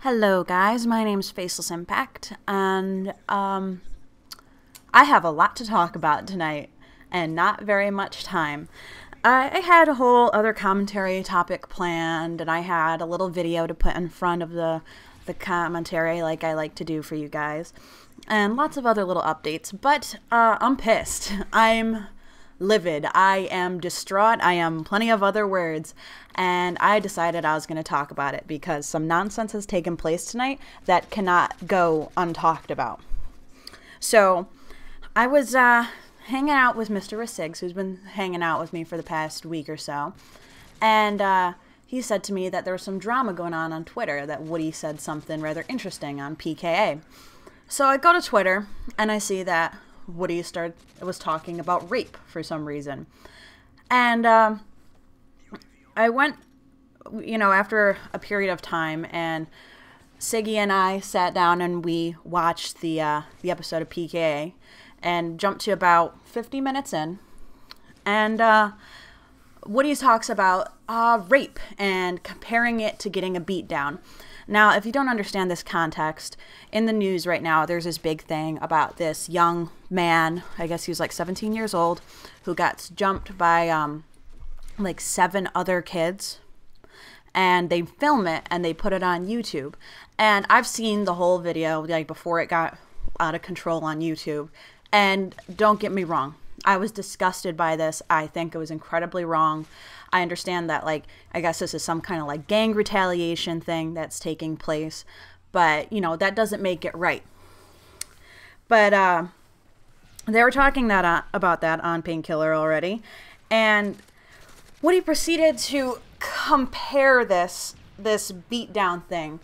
Hello guys, my name's Faceless Impact, and I have a lot to talk about tonight, and not very much time. I had a whole other commentary topic planned, and I had a little video to put in front of the commentary like I like to do for you guys, and lots of other little updates, but I'm pissed. I'm livid. I am distraught. I am plenty of other words, and I decided I was going to talk about it because some nonsense has taken place tonight that cannot go untalked about. So I was hanging out with Mr. Rissigs, who's been hanging out with me for the past week or so, and he said to me that there was some drama going on Twitter, that Woody said something rather interesting on PKA. So I go to Twitter and I see that Woody was talking about rape for some reason. And I went, after a period of time, and Siggy and I sat down and we watched the episode of PKA and jumped to about 50 minutes in. And Woody talks about rape and comparing it to getting a beat down. Now, if you don't understand this context, in the news right now, there's this big thing about this young man, I guess he was like 17 years old, who got jumped by like 7 other kids, and they film it and they put it on YouTube. And I've seen the whole video, like before it got out of control on YouTube, and don't get me wrong, I was disgusted by this. I think it was incredibly wrong. I understand that, like, I guess this is some kind of like gang retaliation thing that's taking place, but that doesn't make it right. But they were talking about that on Painkiller already, and Woody proceeded to compare this beatdown thing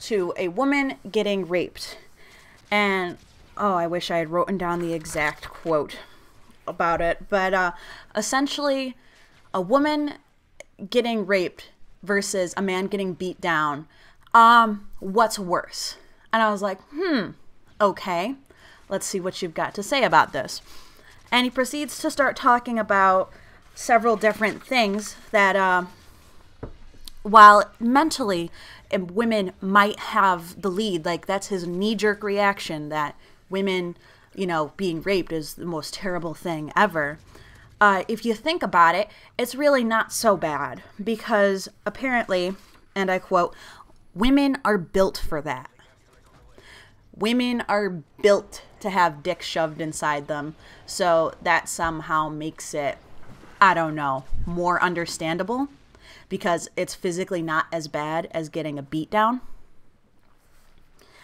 to a woman getting raped. And oh, I wish I had written down the exact quote about it, but essentially, a woman getting raped versus a man getting beat down, what's worse? And I was like, okay, let's see what you've got to say about this. And he proceeds to start talking about several different things that, while mentally women might have the lead, like that's his knee-jerk reaction, that women, being raped is the most terrible thing ever. If you think about it, it's really not so bad, because apparently, and I quote, women are built for that. Women are built to have dicks shoved inside them, so that somehow makes it, I don't know, more understandable, because it's physically not as bad as getting a beatdown.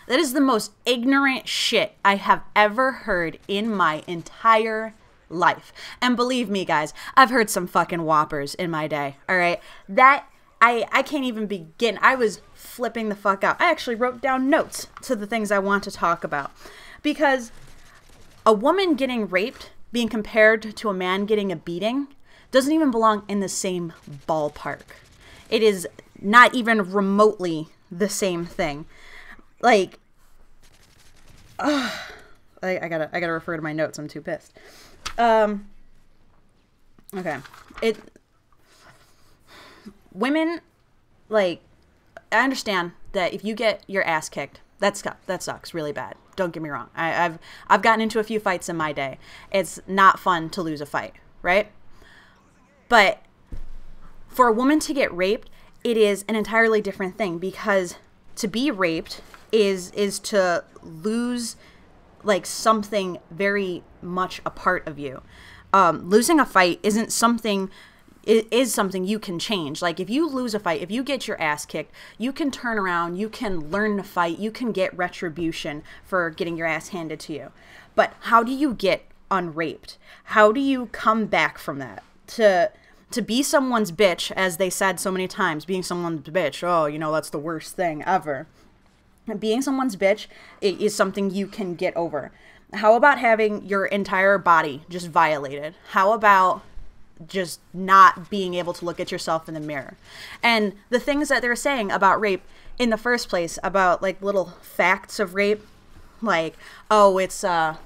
That is the most ignorant shit I have ever heard in my entire life. And believe me, guys, I've heard some fucking whoppers in my day, all right? That, I can't even begin. I was flipping the fuck out. I actually wrote down notes to the things I want to talk about. Because a woman getting raped being compared to a man getting a beating doesn't even belong in the same ballpark. It is not even remotely the same thing. Like, I gotta refer to my notes. I'm too pissed. Okay. Women, like, I understand that if you get your ass kicked, that sucks really bad. Don't get me wrong. I've gotten into a few fights in my day. It's not fun to lose a fight, right? But for a woman to get raped, it is an entirely different thing, because to be raped is to lose like something very much a part of you. Losing a fight isn't something, it is something you can change. Like, if you lose a fight, if you get your ass kicked, you can turn around, you can learn to fight, you can get retribution for getting your ass handed to you. But how do you get unraped? How do you come back from that? To be someone's bitch, as they said so many times, being someone's bitch, oh, that's the worst thing ever. Being someone's bitch is something you can get over. How about having your entire body just violated? How about just not being able to look at yourself in the mirror? And the things that they're saying about rape in the first place, about like little facts of rape, like, oh, it's, I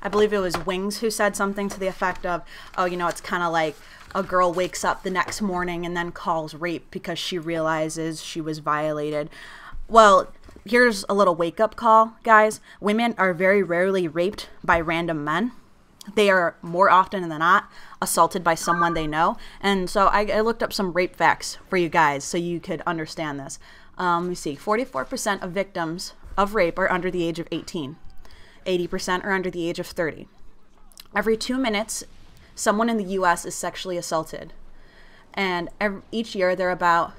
believe it was Wings who said something to the effect of, oh, it's kind of like a girl wakes up the next morning and then calls rape because she realizes she was violated. Well, here's a little wake-up call, guys. Women are very rarely raped by random men. They are more often than not assaulted by someone they know. And so I looked up some rape facts for you guys so you could understand this. Let me see. 44% of victims of rape are under the age of 18. 80% are under the age of 30. Every 2 minutes, someone in the U.S. is sexually assaulted. And each year, there are about,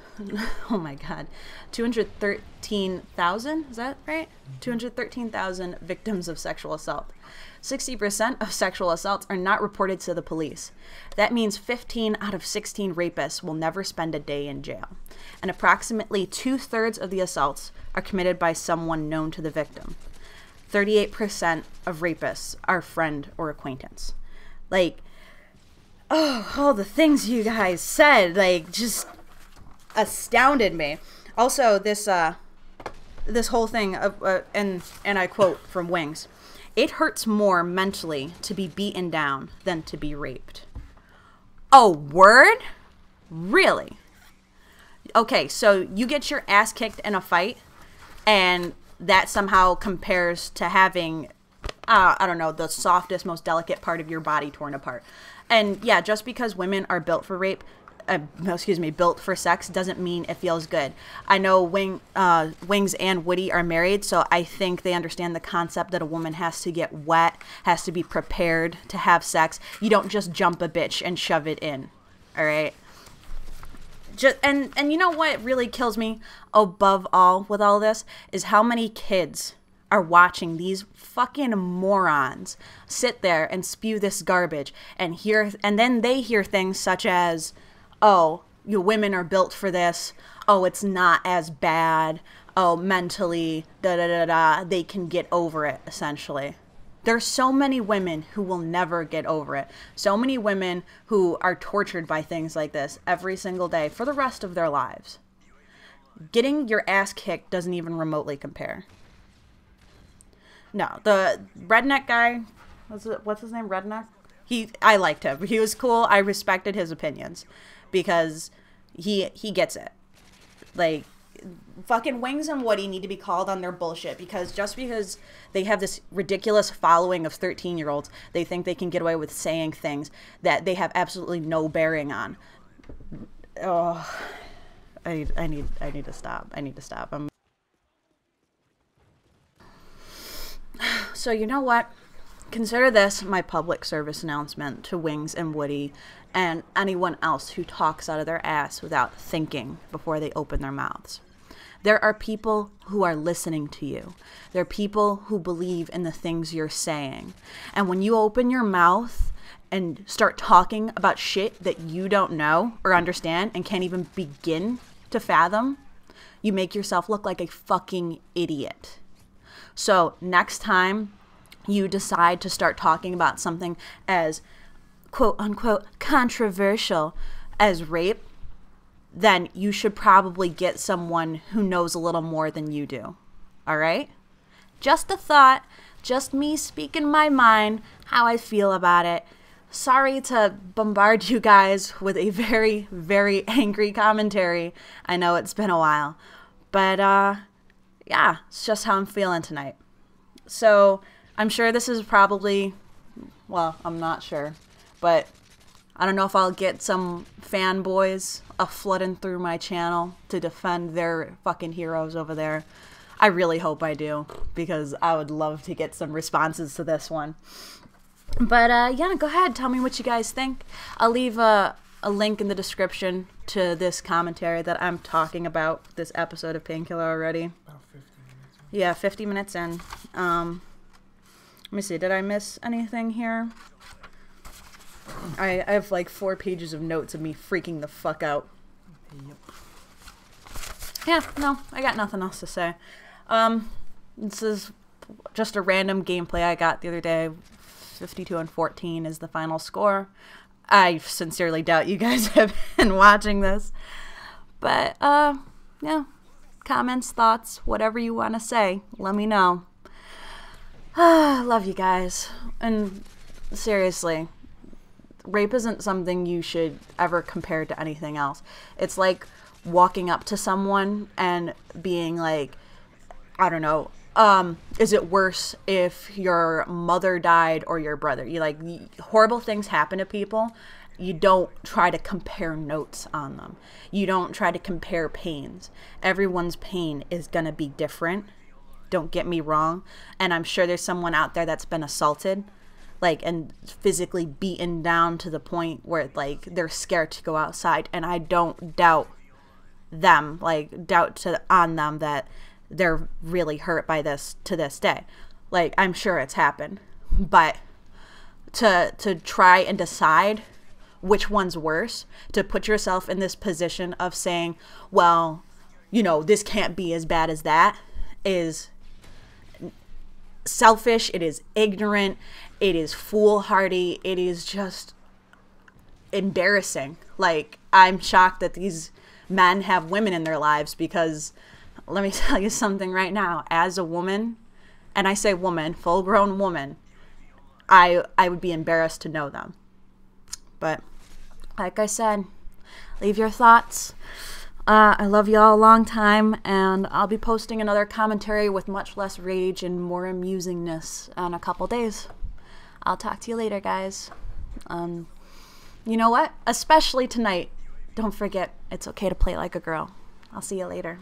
oh my God, 213,000, is that right? 213,000 victims of sexual assault. 60% of sexual assaults are not reported to the police. That means 15 out of 16 rapists will never spend a day in jail. And approximately 2/3 of the assaults are committed by someone known to the victim. 38% of rapists are friend or acquaintance. Like, oh, all the things you guys said, like, just astounded me. Also, this whole thing of, and I quote from Wings, "It hurts more mentally to be beaten down than to be raped." Oh, word? Really? Okay, so you get your ass kicked in a fight, and that somehow compares to having, I don't know, the softest, most delicate part of your body torn apart. And yeah, just because women are built for rape, built for sex, doesn't mean it feels good. I know Wings and Woody are married, so I think they understand the concept that a woman has to get wet, has to be prepared to have sex. You don't just jump a bitch and shove it in, all right? And you know what really kills me above all with all this is how many kids are watching these fucking morons sit there and spew this garbage and then they hear things such as, oh, you women are built for this. Oh, it's not as bad. Oh, mentally, they can get over it, essentially. There's so many women who will never get over it. So many women who are tortured by things like this every single day for the rest of their lives. Getting your ass kicked doesn't even remotely compare. No, the redneck guy, what's his name, Redneck? I liked him. He was cool. I respected his opinions because he gets it. Like, fucking Wings and Woody need to be called on their bullshit because just because they have this ridiculous following of 13-year-olds, they think they can get away with saying things that they have absolutely no bearing on. Oh, I need to stop. I need to stop. So you know what? Consider this my public service announcement to Wings and Woody and anyone else who talks out of their ass without thinking before they open their mouths. There are people who are listening to you. There are people who believe in the things you're saying. And when you open your mouth and start talking about shit that you don't know or understand and can't even begin to fathom, you make yourself look like a fucking idiot. So next time you decide to start talking about something as quote unquote controversial as rape, then you should probably get someone who knows a little more than you do. All right? Just a thought, just me speaking my mind, how I feel about it. Sorry to bombard you guys with a very, very angry commentary. I know it's been a while. But, yeah, it's just how I'm feeling tonight. So, I'm sure this is probably, well, I'm not sure. But I don't know if I'll get some fanboys flooding through my channel to defend their fucking heroes over there. I really hope I do, because I would love to get some responses to this one. But yeah, go ahead, tell me what you guys think. I'll leave a link in the description to this commentary that I'm talking about, this episode of Painkiller already. About 50 minutes in. Yeah, 50 minutes in. Let me see, did I miss anything here? I have like 4 pages of notes of me freaking the fuck out. Yep. Yeah, no, I got nothing else to say. This is just a random gameplay I got the other day. 52-14 is the final score. I sincerely doubt you guys have been watching this. But, yeah, comments, thoughts, whatever you want to say, let me know. Love you guys. And seriously, rape isn't something you should ever compare to anything else. It's like walking up to someone and being like, I don't know, is it worse if your mother died or your brother? You like, horrible things happen to people. You don't try to compare notes on them. You don't try to compare pains. Everyone's pain is going to be different. Don't get me wrong. And I'm sure there's someone out there that's been assaulted, like, and physically beaten down to the point where, like, they're scared to go outside. And I don't doubt them, like, on them that they're really hurt by this to this day. Like, I'm sure it's happened. But to try and decide which one's worse, to put yourself in this position of saying, well, you know, this can't be as bad as that, is selfish, it is ignorant, it is foolhardy, it is just embarrassing. Like, I'm shocked that these men have women in their lives, because let me tell you something right now, as a woman, and I say woman, full-grown woman, I would be embarrassed to know them. But like I said, leave your thoughts. I love y'all a long time, and I'll be posting another commentary with much less rage and more amusingness in a couple days. I'll talk to you later, guys. You know what? Especially tonight, don't forget, it's okay to play like a girl. I'll see you later.